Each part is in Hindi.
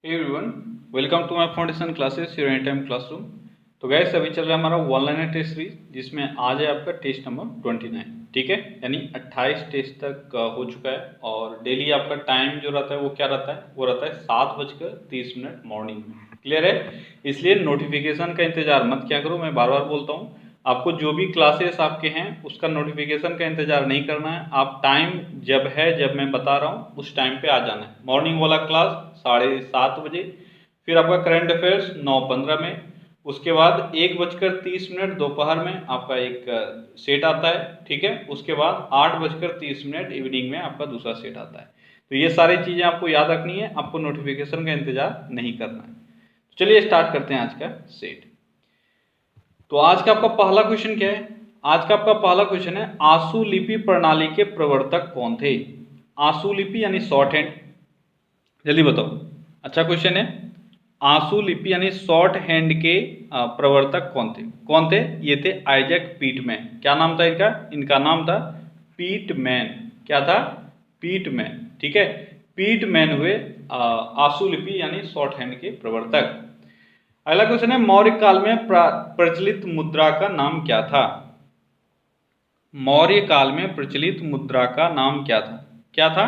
Hey everyone, welcome to my foundation classes your anytime classroom। तो गैस अभी चल रहा है हमारा वन लाइनर टेस्ट सीरीज जिसमें आज है आपका टेस्ट नंबर 29। ठीक है, यानी 28 टेस्ट तक हो चुका है और डेली आपका टाइम जो रहता है वो क्या रहता है, वो रहता है 7:30 मॉर्निंग में। क्लियर है? इसलिए नोटिफिकेशन का इंतजार मत क्या करो, मैं बार बार बोलता हूँ आपको जो भी क्लासेस आपके हैं उसका नोटिफिकेशन का इंतजार नहीं करना है। आप टाइम जब मैं बता रहा हूँ उस टाइम पे आ जाना है। मॉर्निंग वाला क्लास 7:30 बजे, फिर आपका करंट अफेयर्स 9:15 में, उसके बाद 1:30 दोपहर में आपका एक सेट आता है। ठीक है, उसके बाद 8:30 इवनिंग में आपका दूसरा सेट आता है। तो ये सारी चीज़ें आपको याद रखनी है, आपको नोटिफिकेशन का इंतजार नहीं करना है। चलिए स्टार्ट करते हैं आज का सेट। तो आज का आपका पहला क्वेश्चन क्या है? आज का आपका पहला क्वेश्चन है आंसू लिपि प्रणाली के प्रवर्तक कौन थे? आंसू लिपि यानी शॉर्ट हैंड, जल्दी बताओ। अच्छा क्वेश्चन है। आंसू लिपि यानी शॉर्ट हैंड के प्रवर्तक कौन थे? कौन थे? ये थे आइजैक पीटमैन। क्या नाम था इनका? इनका नाम था पीटमैन। क्या था? पीटमैन। ठीक है, पीटमैन हुए आंसू लिपि यानी शॉर्ट हैंड के प्रवर्तक। अगला क्वेश्चन है मौर्य काल में प्रचलित मुद्रा का नाम क्या था? मौर्य काल में प्रचलित मुद्रा का नाम क्या था? क्या था?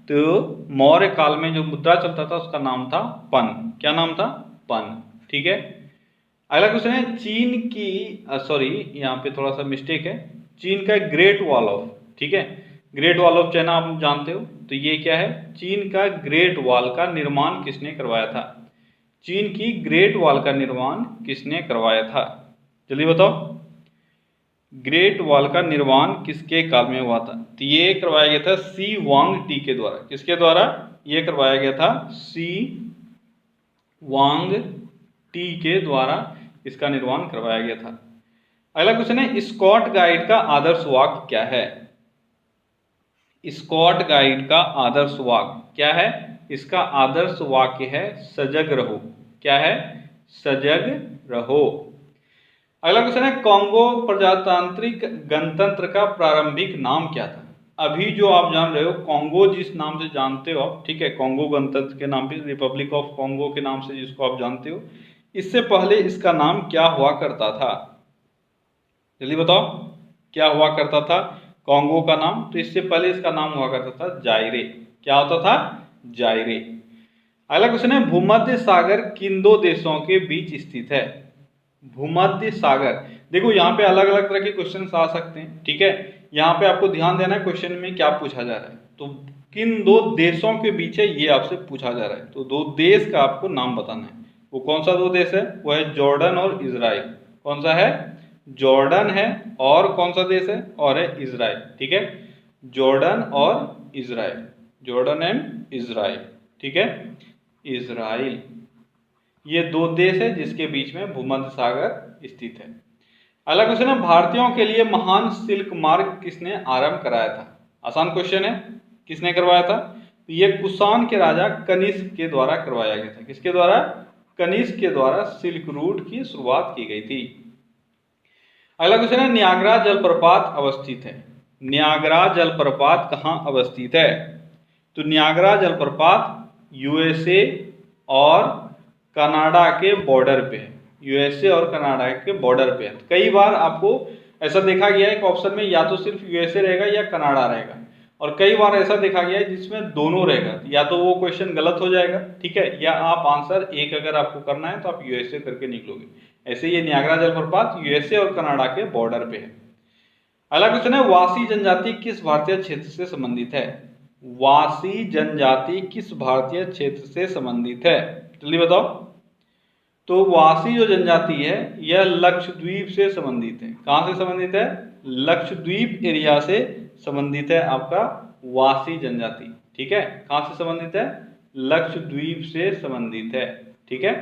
तो मौर्य काल में जो मुद्रा चलता था उसका नाम था पन। क्या नाम था? पन। ठीक है। अगला क्वेश्चन है चीन की सॉरी यहाँ पे थोड़ा सा मिस्टेक है। चीन का ग्रेट वॉल ऑफ, ठीक है, ग्रेट वॉल ऑफ चाइना आप जानते हो, तो ये क्या है? चीन का ग्रेट वॉल का निर्माण किसने करवाया था? चीन की ग्रेट वॉल का निर्माण किसने करवाया था? जल्दी बताओ। ग्रेट वॉल का निर्माण किसके काल में हुआ था? तो ये करवाया गया था सी वांग टी के द्वारा। किसके द्वारा ये करवाया गया था? सी वांग टी के द्वारा इसका निर्माण करवाया गया था। अगला क्वेश्चन है स्कॉट गाइड का आदर्श वाक्य क्या है? स्कॉट गाइड का आदर्श वाक्य क्या है? इसका आदर्श वाक्य है सजग रहो। क्या है? सजग रहो। अगला क्वेश्चन है कांगो प्रजातांत्रिक गणतंत्र का प्रारंभिक नाम क्या था? अभी जो आप जान रहे हो कांगो जिस नाम से जानते हो आप, ठीक है, कांगो गणतंत्र के नाम पे, रिपब्लिक ऑफ कांगो के नाम से जिसको आप जानते हो, इससे पहले इसका नाम क्या हुआ करता था? जल्दी बताओ, क्या हुआ करता था कांगो का नाम? तो इससे पहले इसका नाम हुआ करता था जायरे। क्या होता था? जायरे। अगला क्वेश्चन है भूमध्य सागर किन दो देशों के बीच स्थित है? भूमध्य सागर, देखो यहाँ पे अलग अलग तरह के क्वेश्चन आ सकते हैं। ठीक है, यहाँ पे आपको ध्यान देना है क्वेश्चन में क्या पूछा जा रहा है। तो किन दो देशों के बीच है ये आपसे पूछा जा रहा है, तो दो देश का आपको नाम बताना है। वो कौन सा दो देश है? वो है जॉर्डन और इजराइल। कौन सा है? जॉर्डन है, और कौन सा देश है? और है इजराइल। ठीक है, जॉर्डन और इजराइल, जॉर्डन एंड इजराइल। ठीक है, इजराइल, ये दो देश है जिसके बीच में भूमध्य सागर स्थित है। अगला क्वेश्चन है भारतीयों के लिए महान सिल्क मार्ग किसने आरंभ कराया था? आसान क्वेश्चन है, किसने करवाया था? तो ये कुषाण के राजा कनिष्क के द्वारा करवाया गया था। किसके द्वारा? कनिष्क के द्वारा सिल्क रूट की शुरुआत की गई थी। अगला क्वेश्चन है नियाग्रा जलप्रपात अवस्थित है। नियाग्रा जलप्रपात कहाँ अवस्थित है? तो नियाग्रा जलप्रपात यूएसए और कनाडा के बॉर्डर पे है। यूएसए और कनाडा के बॉर्डर पे है। कई बार आपको ऐसा देखा गया है कि ऑप्शन में या तो सिर्फ यूएसए रहेगा या कनाडा रहेगा, और कई बार ऐसा देखा गया है जिसमें दोनों रहेगा, या तो वो क्वेश्चन गलत हो जाएगा, ठीक है, या आप आंसर एक अगर आपको करना है तो आप यूएसए करके निकलोगे। ऐसे ये नियाग्रा जलप्रपात यूएसए और कनाडा के बॉर्डर पे है। अगला क्वेश्चन है वासी जनजाति किस भारतीय क्षेत्र से संबंधित है? वासी जनजाति किस भारतीय क्षेत्र से संबंधित है? जल्दी बताओ। तो वासी जो जनजाति है यह लक्षद्वीप से संबंधित है। कहां से संबंधित है? लक्षद्वीप एरिया से संबंधित है आपका वासी जनजाति। ठीक है, कहां से संबंधित है? लक्षद्वीप से संबंधित है। ठीक है।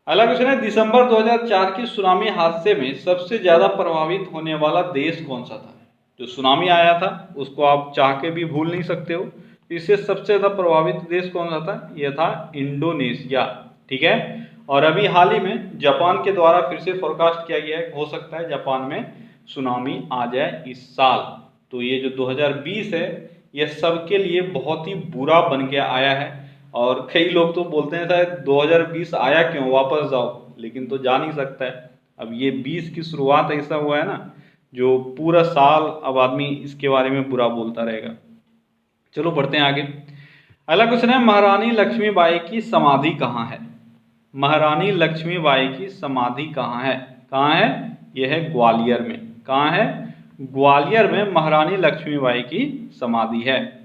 अगला क्वेश्चन है दिसंबर 2004 की सुनामी हादसे में सबसे ज्यादा प्रभावित होने वाला देश कौन सा था? जो सुनामी आया था उसको आप चाह के भी भूल नहीं सकते हो। इससे सबसे ज्यादा प्रभावित देश कौन सा था? यह था इंडोनेशिया। ठीक है, और अभी हाल ही में जापान के द्वारा फिर से फोरकास्ट किया गया है, हो सकता है जापान में सुनामी आ जाए इस साल। तो ये जो 2020 है यह सबके लिए बहुत ही बुरा बन के आया है। और कई लोग तो बोलते हैं शायद 2020 आया क्यों, वापस जाओ, लेकिन तो जा नहीं सकता है। अब ये 20 की शुरुआत ऐसा हुआ है ना, जो पूरा साल अब आदमी इसके बारे में बुरा बोलता रहेगा। चलो बढ़ते हैं आगे। अगला क्वेश्चन है, महारानी लक्ष्मीबाई की समाधि कहाँ है? महारानी लक्ष्मीबाई की समाधि कहाँ है? कहाँ है? यह है ग्वालियर में। कहाँ है? ग्वालियर में महारानी लक्ष्मीबाई की समाधि है।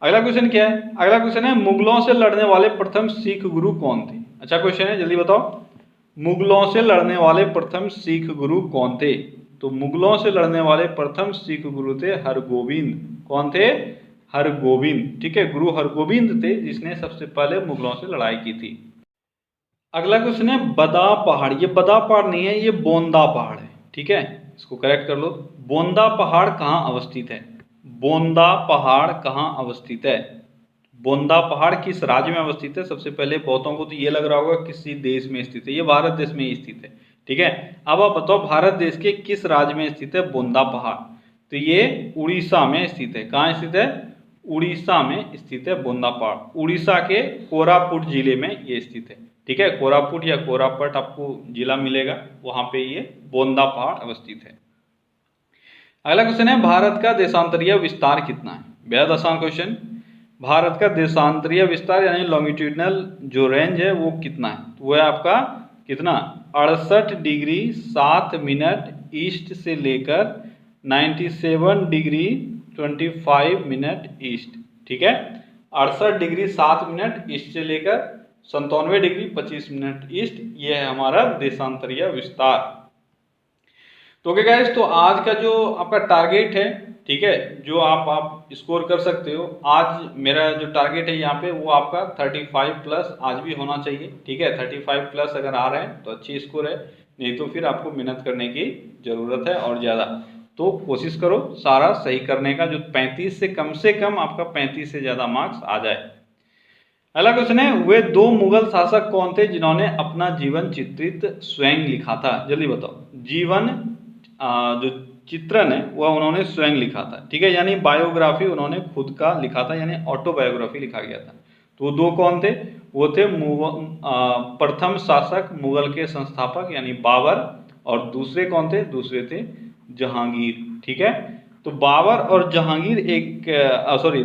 अगला क्वेश्चन क्या है? अगला क्वेश्चन है, मुगलों से लड़ने वाले प्रथम सिख गुरु कौन थे? अच्छा क्वेश्चन है, जल्दी बताओ। मुगलों से लड़ने वाले प्रथम सिख गुरु कौन थे? तो मुगलों से लड़ने वाले प्रथम सिख गुरु थे हरगोविंद। कौन थे? हरगोविंद। ठीक है, गुरु हरगोविंद थे जिसने सबसे पहले मुगलों से लड़ाई की थी। अगला क्वेश्चन है, बदा पहाड़। ये बदा पहाड़ नहीं है, ये बोंदा पहाड़ है। ठीक है, इसको करेक्ट कर लो। बोंदा पहाड़ कहाँ अवस्थित है? बोंदा पहाड़ कहाँ अवस्थित है? बोंदा पहाड़ किस राज्य में अवस्थित है? सबसे पहले बहुतों को तो ये लग रहा होगा किसी देश में स्थित है, ये भारत देश में ही स्थित है। ठीक है, अब आप बताओ भारत देश के किस राज्य में स्थित है बोंदा पहाड़? तो ये उड़ीसा में स्थित है। कहाँ स्थित है? उड़ीसा में स्थित है बोंदा पहाड़। उड़ीसा के कोरापुट जिले में ये स्थित है। ठीक है, कोरापुट या कोरापट आपको जिला मिलेगा, वहां पे ये बोंदा पहाड़ अवस्थित है। अगला क्वेश्चन है, भारत का देशांतरीय विस्तार कितना है? बेहद आसान क्वेश्चन। भारत का देशांतरीय विस्तार यानी लॉन्गिट्यूडनल जो रेंज है वो कितना है? तो वो है आपका कितना? 68 डिग्री 7 मिनट ईस्ट से लेकर 97 डिग्री 25 मिनट ईस्ट। ठीक है, 68 डिग्री 7 मिनट ईस्ट से लेकर 97 डिग्री 25 मिनट ईस्ट, ये है हमारा देशांतरीय विस्तार। तो ओके गाइस, तो आज का जो आपका टारगेट है, ठीक है, जो आप स्कोर कर सकते हो, आज मेरा जो टारगेट है यहाँ पे वो आपका 35 प्लस आज भी होना चाहिए। ठीक है, 35 प्लस अगर आ रहे हैं तो अच्छी स्कोर है, नहीं तो फिर आपको मेहनत करने की ज़रूरत है और ज़्यादा। तो कोशिश करो सारा सही करने का, जो 35 से कम आपका 35 से ज़्यादा मार्क्स आ जाए। अगला क्वेश्चन है, वे दो मुगल शासक कौन थे जिन्होंने अपना जीवन चित्रित स्वयं लिखा था? जल्दी बताओ। जीवन जो चित्रण है वह उन्होंने स्वयं लिखा था। ठीक है, यानी बायोग्राफी उन्होंने खुद का लिखा था, यानी ऑटोबायोग्राफी लिखा गया था। तो वो दो कौन थे? वो थे प्रथम शासक मुगल के संस्थापक यानी बाबर, और दूसरे कौन थे? दूसरे थे जहांगीर। ठीक है, तो बाबर और जहांगीर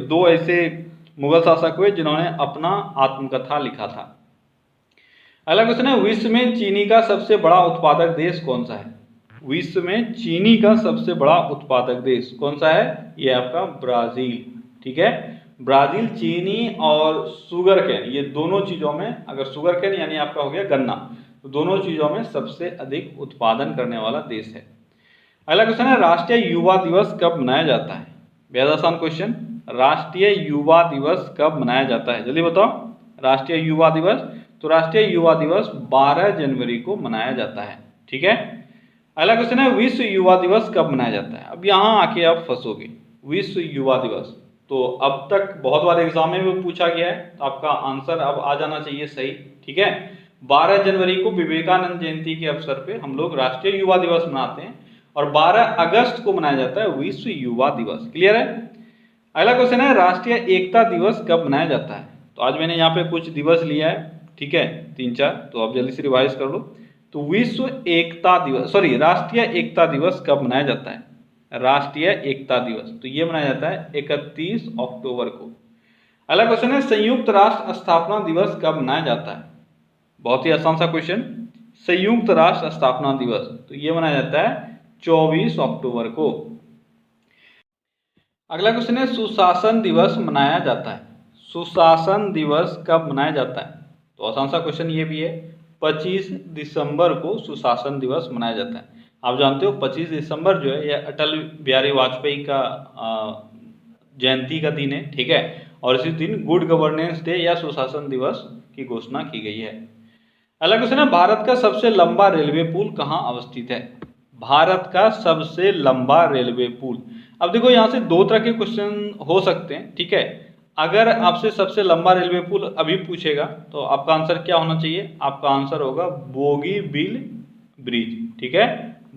दो ऐसे मुगल शासक हुए जिन्होंने अपना आत्मकथा लिखा था। अगला क्वेश्चन है, विश्व में चीनी का सबसे बड़ा उत्पादक देश कौन सा है? विश्व में चीनी का सबसे बड़ा उत्पादक देश कौन सा है? ये आपका ब्राजील। ठीक है, ब्राजील चीनी और शुगर केन, ये दोनों चीजों में, अगर शुगर केन यानी आपका हो गया गन्ना, तो दोनों चीजों में सबसे अधिक उत्पादन करने वाला देश है। अगला क्वेश्चन है, राष्ट्रीय युवा दिवस कब मनाया जाता है? बेहद आसान क्वेश्चन। राष्ट्रीय युवा दिवस कब मनाया जाता है? जल्दी बताओ। राष्ट्रीय युवा दिवस, तो राष्ट्रीय युवा दिवस 12 जनवरी को मनाया जाता है। ठीक है, अगला क्वेश्चन है, विश्व युवा दिवस कब मनाया जाता है? अब यहाँ आके आप फंसोगे। विश्व युवा दिवस तो अब तक बहुत बार एग्जाम में भी पूछा गया है, तो आपका आंसर अब आ जाना चाहिए सही। ठीक है, 12 जनवरी को विवेकानंद जयंती के अवसर पे हम लोग राष्ट्रीय युवा दिवस मनाते हैं, और 12 अगस्त को मनाया जाता है विश्व युवा दिवस। क्लियर है? अगला क्वेश्चन है, राष्ट्रीय एकता दिवस कब मनाया जाता है? तो आज मैंने यहाँ पे कुछ दिवस लिया है, ठीक है, 3-4, तो आप जल्दी से रिवाइज कर लो। तो राष्ट्रीय एकता दिवस कब मनाया जाता है? राष्ट्रीय एकता दिवस तो ये मनाया जाता है 31 अक्टूबर को। अगला क्वेश्चन है, संयुक्त राष्ट्र स्थापना दिवस कब मनाया जाता है? बहुत ही आसान सा क्वेश्चन। संयुक्त राष्ट्र स्थापना दिवस तो ये मनाया जाता है 24 अक्टूबर को। अगला क्वेश्चन है, सुशासन दिवस मनाया जाता है। सुशासन दिवस कब मनाया जाता है? तो आसान सा क्वेश्चन ये भी है। 25 दिसंबर को सुशासन दिवस मनाया जाता है। आप जानते हो 25 दिसंबर जो है यह अटल बिहारी वाजपेयी का जयंती का दिन है। ठीक है, और इसी दिन गुड गवर्नेंस डे या सुशासन दिवस की घोषणा की गई है। अगला क्वेश्चन है, भारत का सबसे लंबा रेलवे पुल कहाँ अवस्थित है? भारत का सबसे लंबा रेलवे पुल, अब देखो यहाँ से दो तरह के क्वेश्चन हो सकते हैं। ठीक है, अगर आपसे सबसे लंबा रेलवे पुल अभी पूछेगा तो आपका आंसर क्या होना चाहिए? आपका आंसर होगा बोगीबील ब्रिज। ठीक है,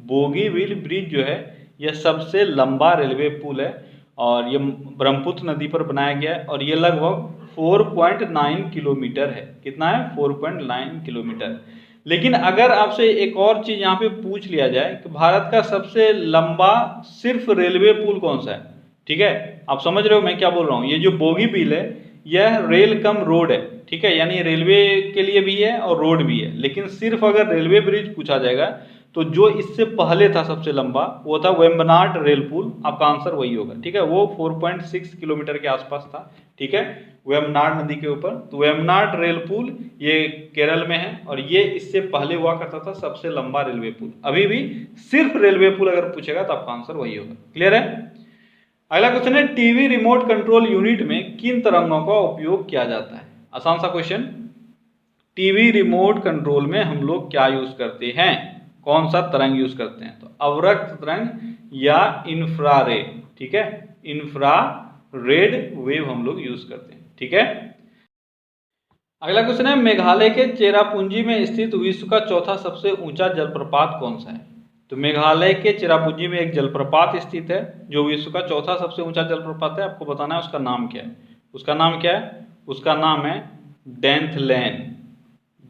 बोगीबील ब्रिज जो है यह सबसे लंबा रेलवे पुल है, और ये ब्रह्मपुत्र नदी पर बनाया गया है, और ये लगभग 4.9 किलोमीटर है। कितना है? 4.9 किलोमीटर। लेकिन अगर आपसे एक और चीज यहाँ पे पूछ लिया जाए कि भारत का सबसे लंबा सिर्फ रेलवे पुल कौन सा है, ठीक है, आप समझ रहे हो मैं क्या बोल रहा हूँ। ये जो बोगीबील है यह रेल कम रोड है, ठीक है, यानी रेलवे के लिए भी है और रोड भी है। लेकिन सिर्फ अगर रेलवे ब्रिज पूछा जाएगा तो जो इससे पहले था सबसे लंबा वो था वेम्बनाड रेल पुल। आपका आंसर वही होगा, ठीक है। वो 4.6 किलोमीटर के आसपास था, ठीक है, वेम्बनाड नदी के ऊपर। तो वेम्बनाड रेल पुल ये केरल में है और ये इससे पहले हुआ करता था सबसे लंबा रेलवे पुल। अभी भी सिर्फ रेलवे पुल अगर पूछेगा तो आपका आंसर वही होगा। क्लियर है? अगला क्वेश्चन है, टीवी रिमोट कंट्रोल यूनिट में किन तरंगों का उपयोग किया जाता है? आसान सा क्वेश्चन। टीवी रिमोट कंट्रोल में हम लोग क्या यूज करते हैं, कौन सा तरंग यूज करते हैं? तो अवरक्त तरंग या इंफ्रारेड, ठीक है, इंफ्रारेड वेव हम लोग यूज करते हैं, ठीक है। अगला क्वेश्चन है, मेघालय के चेरापूंजी में स्थित विश्व का चौथा सबसे ऊंचा जलप्रपात कौन सा है? तो मेघालय के चेरापूंजी में एक जलप्रपात स्थित है जो विश्व का चौथा सबसे ऊंचा जलप्रपात है। आपको बताना है उसका नाम क्या है। उसका नाम क्या है? उसका नाम है डेंथलैन,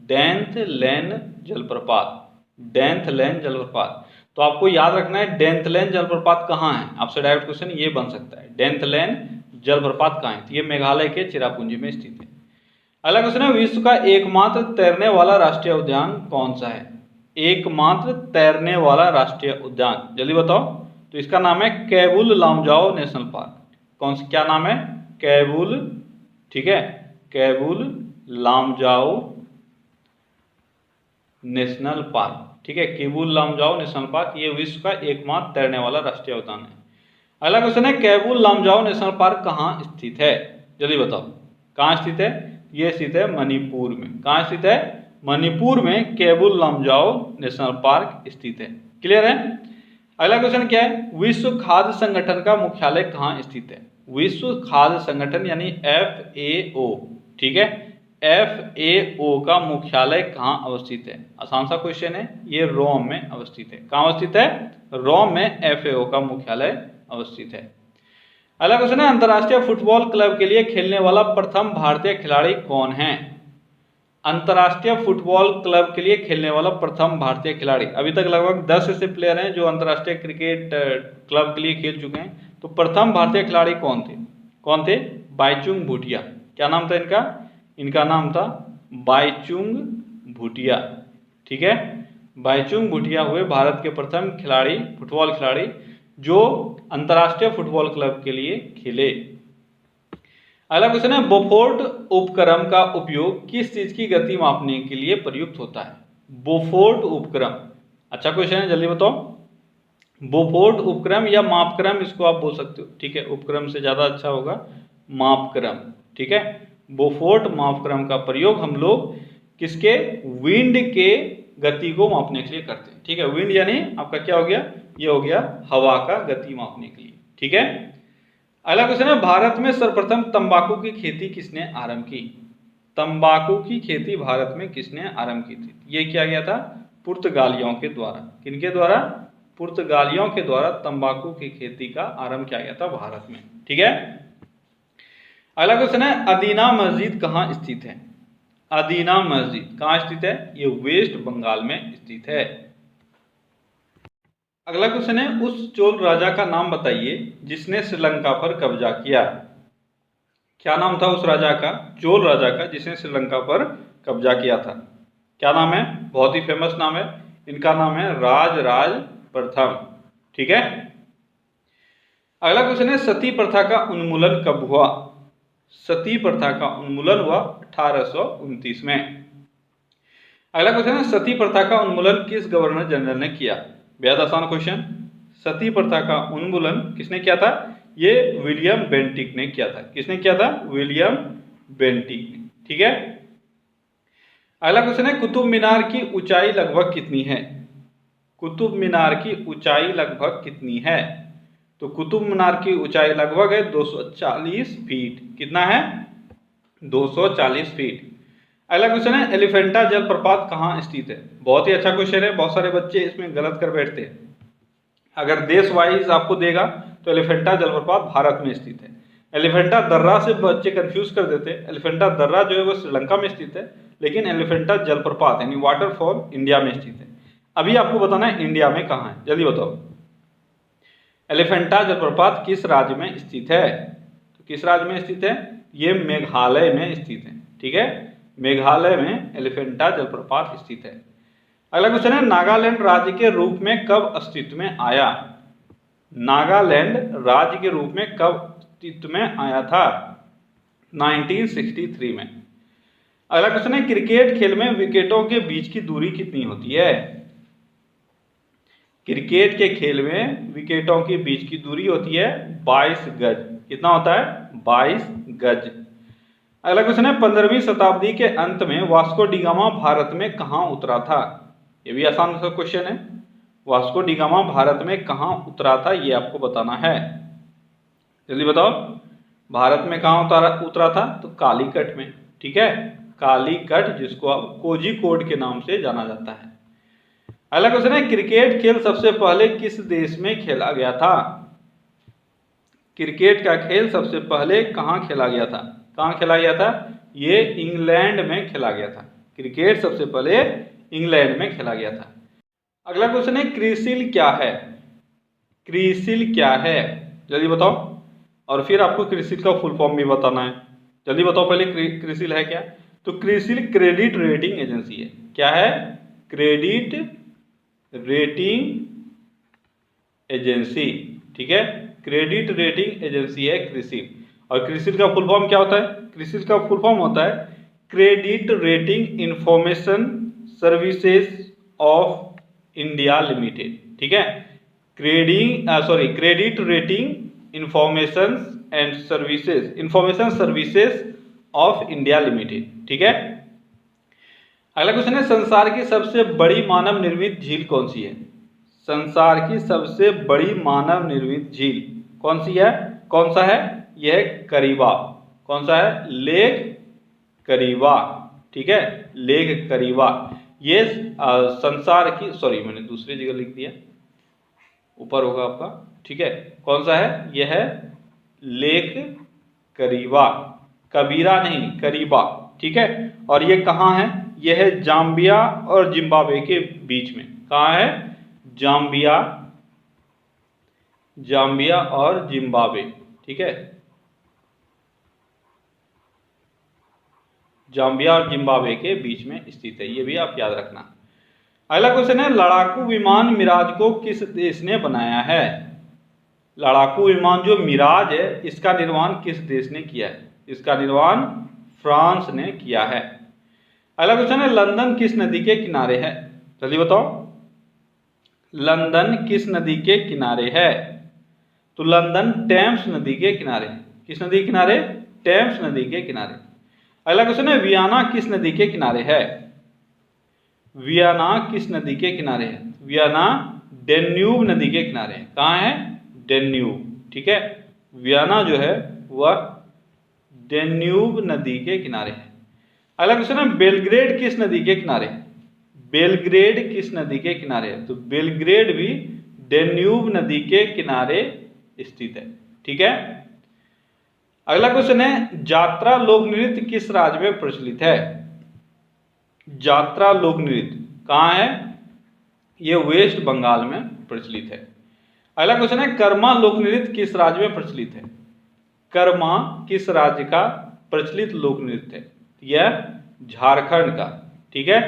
डेंथलैन जलप्रपात, डेंथलैन जलप्रपात। तो आपको याद रखना है डेंथलैन जलप्रपात कहाँ है। आपसे डायरेक्ट क्वेश्चन ये बन सकता है, डेंथलैन जलप्रपात कहाँ है? तो ये मेघालय के चेरापूंजी में स्थित है। अगला क्वेश्चन है, विश्व का एकमात्र तैरने वाला राष्ट्रीय उद्यान कौन सा है? एकमात्र तैरने वाला राष्ट्रीय उद्यान, जल्दी बताओ। तो इसका नाम है कैबुल लामजाओ नेशनल पार्क। कौन सा, क्या नाम है? कैबुल, ठीक है, कैबुल लामजाओ नेशनल पार्क, ठीक है, कैबुल लामजाओ नेशनल पार्क, ये विश्व का एकमात्र तैरने वाला राष्ट्रीय उद्यान है। अगला क्वेश्चन है, कैबुल लामजाओ नेशनल पार्क कहाँ स्थित है? जल्दी बताओ, कहाँ स्थित है? ये स्थित है मणिपुर में। कहाँ स्थित है? मणिपुर में कैबुल लामजाओ नेशनल पार्क स्थित है। क्लियर है? अगला क्वेश्चन क्या है, विश्व खाद्य संगठन का मुख्यालय कहाँ स्थित है? विश्व खाद्य संगठन यानी FAO, ठीक है, FAO का मुख्यालय कहाँ अवस्थित है? आसान सा क्वेश्चन है, ये रोम में अवस्थित है। कहाँ अवस्थित है? रोम में FAO का मुख्यालय अवस्थित है। अगला क्वेश्चन है, अंतर्राष्ट्रीय फुटबॉल क्लब के लिए खेलने वाला प्रथम भारतीय खिलाड़ी कौन है? अंतर्राष्ट्रीय फुटबॉल क्लब के लिए खेलने वाला प्रथम भारतीय खिलाड़ी, अभी तक लगभग 10 ऐसे प्लेयर हैं जो अंतर्राष्ट्रीय क्रिकेट क्लब के लिए खेल चुके हैं। तो प्रथम भारतीय खिलाड़ी कौन थे? कौन थे? बाईचुंग भूटिया। क्या नाम था इनका? इनका नाम था बाईचुंग भूटिया, ठीक है। बाईचुंग भूटिया हुए भारत के प्रथम खिलाड़ी, फुटबॉल खिलाड़ी जो अंतर्राष्ट्रीय फुटबॉल क्लब के लिए खेले। अगला क्वेश्चन है, बोफोर्ट उपक्रम का उपयोग किस चीज की गति मापने के लिए प्रयुक्त होता है? बोफोर्ट उपक्रम, अच्छा क्वेश्चन है, जल्दी बताओ। बोफोर्ट उपक्रम या मापक्रम इसको आप बोल सकते हो, ठीक है, उपक्रम से ज्यादा अच्छा होगा मापक्रम, ठीक है। बोफोर्ट मापक्रम का प्रयोग हम लोग किसके? विंड के गति को मापने के लिए करते हैं, ठीक है। विंड यानी आपका क्या हो गया? ये हो गया हवा का गति मापने के लिए, ठीक है। अगला क्वेश्चन है, भारत में सर्वप्रथम तंबाकू की खेती किसने आरंभ की? तंबाकू की खेती भारत में किसने आरंभ की थी? ये किया गया था पुर्तगालियों के द्वारा। किनके द्वारा? पुर्तगालियों के द्वारा तंबाकू की खेती का आरंभ किया गया था भारत में, ठीक है। अगला क्वेश्चन है, अदीना मस्जिद कहाँ स्थित है? अदीना मस्जिद कहाँ स्थित है? ये वेस्ट बंगाल में स्थित है। अगला क्वेश्चन है, उस चोल राजा का नाम बताइए जिसने श्रीलंका पर कब्जा किया। क्या नाम था उस राजा का? चोल राजा का जिसने श्रीलंका पर कब्जा किया था। क्या नाम है? बहुत ही फेमस नाम है, इनका नाम है राजराज प्रथम, ठीक है। अगला क्वेश्चन है, सती प्रथा का उन्मूलन कब हुआ? सती प्रथा का उन्मूलन हुआ 1829 में। अगला क्वेश्चन है, सती प्रथा का उन्मूलन किस गवर्नर जनरल ने किया? बेहद आसान क्वेश्चन। सती प्रथा का उन्मूलन किसने किया था? ये विलियम बेंटिक ने किया था। किसने किया था? विलियम बेंटिक ने, ठीक है। अगला क्वेश्चन है, कुतुब मीनार की ऊंचाई लगभग कितनी है? कुतुब मीनार की ऊंचाई लगभग कितनी है? तो कुतुब मीनार की ऊंचाई लगभग है 240 फीट। कितना है? 240 फीट। अगला क्वेश्चन है, एलिफेंटा जलप्रपात कहाँ स्थित है? बहुत ही अच्छा क्वेश्चन है, बहुत सारे बच्चे इसमें गलत कर बैठते हैं। अगर देश वाइज आपको देगा तो एलिफेंटा जलप्रपात भारत में स्थित है, एलिफेंटा दर्रा से बच्चे कंफ्यूज कर देते हैं। एलिफेंटा दर्रा जो है वो श्रीलंका में स्थित है, लेकिन एलिफेंटा जलप्रपात यानी वाटरफॉल इंडिया में स्थित है। अभी आपको बताना है इंडिया में कहाँ है, जल्दी बताओ। एलिफेंटा जलप्रपात किस राज्य में स्थित है? तो किस राज्य में स्थित है? ये मेघालय में स्थित है। ठीक है, मेघालय में एलिफेंटा जलप्रपात स्थित है। अगला क्वेश्चन है, नागालैंड राज्य के रूप में कब अस्तित्व में आया? नागालैंड राज्य के रूप में कब अस्तित्व में आया था? 1963 में। अगला क्वेश्चन है, क्रिकेट खेल में विकेटों के बीच की दूरी कितनी होती है? क्रिकेट के खेल में विकेटों के बीच की दूरी होती है 22 गज। कितना होता है? 22 गज। अगला क्वेश्चन है, 15वीं शताब्दी के अंत में वास्को डी गामा भारत में कहां उतरा था? ये भी आसान सा क्वेश्चन है। वास्को डी गामा भारत में कहां उतरा था, ये आपको बताना है। जल्दी बताओ, भारत में कहां उतरा था? तो कालीकट में। ठीक है, कालीकट, जिसको अब कोझिकोड के नाम से जाना जाता है। अगला क्वेश्चन है, क्रिकेट खेल सबसे पहले किस देश में खेला गया था? क्रिकेट का खेल सबसे पहले कहां खेला गया था? कहां खेला गया था? ये इंग्लैंड में खेला गया था। क्रिकेट सबसे पहले इंग्लैंड में खेला गया था। अगला क्वेश्चन है, क्रिसिल क्या है? क्रिसिल क्या है? जल्दी बताओ, और फिर आपको क्रिसिल का फुल फॉर्म भी बताना है। जल्दी बताओ पहले क्रिसिल है क्या? तो क्रिसिल क्रेडिट रेटिंग एजेंसी है। क्या है? Credit rating agency. ठीक है, क्रेडिट रेटिंग एजेंसी है क्रिसिल। और क्रिसिल का फुल फॉर्म क्या होता है? क्रिसिल का फुल फॉर्म होता है credit rating information services of India limited. ठीक है, credit rating information and services, information services of India limited. ठीक है। अगला क्वेश्चन है, संसार की सबसे बड़ी मानव निर्मित झील कौन सी है? संसार की सबसे बड़ी मानव निर्मित झील कौन सी है? कौन सा है? यह है करीबा। कौन सा है? लेक करीबा। ठीक है, लेक करीबा। ये संसार की, सॉरी मैंने दूसरी जगह लिख दिया, ऊपर होगा आपका। ठीक है, कौन सा है? यह है लेक करीबा, कबीरा नहीं, करीबा। ठीक है, और ये कहाँ है? यह है जाम्बिया और जिम्बाब्वे के बीच में। कहाँ है? जाम्बिया, जाम्बिया और जिम्बाब्वे। ठीक है, जाम्बिया और जिम्बाब्वे के बीच में स्थित है, ये भी आप याद रखना। अगला क्वेश्चन है, लड़ाकू विमान मिराज को किस देश ने बनाया है? लड़ाकू विमान जो मिराज है, इसका निर्माण किस देश ने किया है? इसका निर्माण फ्रांस ने किया है। अगला क्वेश्चन है, लंदन किस नदी के किनारे है? जल्दी बताओ, लंदन किस नदी के किनारे है? तो लंदन टेम्स नदी के किनारे है। किस नदी के किनारे? टेम्स नदी के किनारे। अगला क्वेश्चन है, वियना किस नदी के किनारे है? वियना किस नदी के किनारे है? वियना डेन्यूब नदी के किनारे है। कहाँ है? डेन्यूब। ठीक है, वियना जो है वह डेन्यूब नदी के किनारे है। अगला क्वेश्चन है, बेलग्रेड किस नदी के किनारे है? बेलग्रेड किस नदी के किनारे है? तो बेलग्रेड भी डेन्यूब नदी के किनारे स्थित है। ठीक है। अगला क्वेश्चन है, यात्रा लोक नृत्य किस राज्य में प्रचलित है? यात्रा लोक नृत्य कहाँ है? ये वेस्ट बंगाल में प्रचलित है। अगला क्वेश्चन है, कर्मा लोक नृत्य किस राज्य में प्रचलित है? कर्मा किस राज्य का प्रचलित लोक नृत्य है? यह झारखंड का। ठीक है,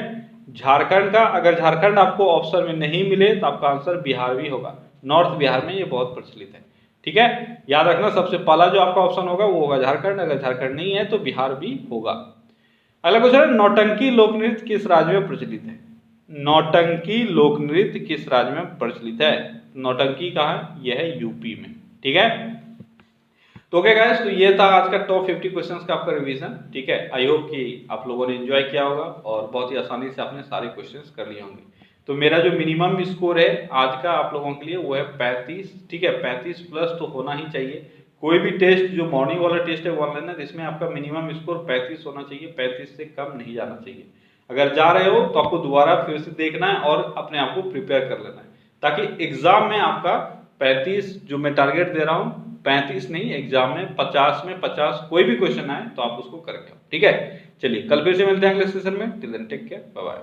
झारखंड का। अगर झारखंड आपको ऑप्शन में नहीं मिले तो आपका आंसर बिहार भी होगा। नॉर्थ बिहार में ये बहुत प्रचलित है। ठीक है, याद रखना, सबसे पहला जो आपका ऑप्शन होगा वो होगा झारखंड। अगर झारखंड नहीं है तो बिहार भी होगा। अगला क्वेश्चन है, नौटंकी लोक नृत्य किस राज्य में प्रचलित है? नौटंकी लोक नृत्य किस राज्य में प्रचलित है? नौटंकी कहाँ है? यह है यूपी में। ठीक है, तो ओके गाइस, तो ये था आज का टॉप 50 क्वेश्चंस का आपका रिवीजन। ठीक है, आई होप कि आप लोगों ने एंजॉय किया होगा और बहुत ही आसानी से आपने सारे क्वेश्चंस कर लिए होंगे। तो मेरा जो मिनिमम स्कोर है आज का आप लोगों के लिए वो है 35। ठीक है, 35 प्लस तो होना ही चाहिए। कोई भी टेस्ट जो मॉर्निंग वाला टेस्ट है वो ऑनलाइन है, जिसमें आपका मिनिमम स्कोर 35 होना चाहिए, 35 से कम नहीं जाना चाहिए। अगर जा रहे हो तो आपको दोबारा फिर से देखना है और अपने आप को प्रिपेयर कर लेना है, ताकि एग्जाम में आपका 35 जो मैं टारगेट दे रहा हूँ 35 नहीं, एग्जाम में 50 में 50 कोई भी क्वेश्चन आए तो आप उसको करके आओ, ठीक है। चलिए कल फिर से मिलते हैं अगले सेशन में, till then take care, bye bye.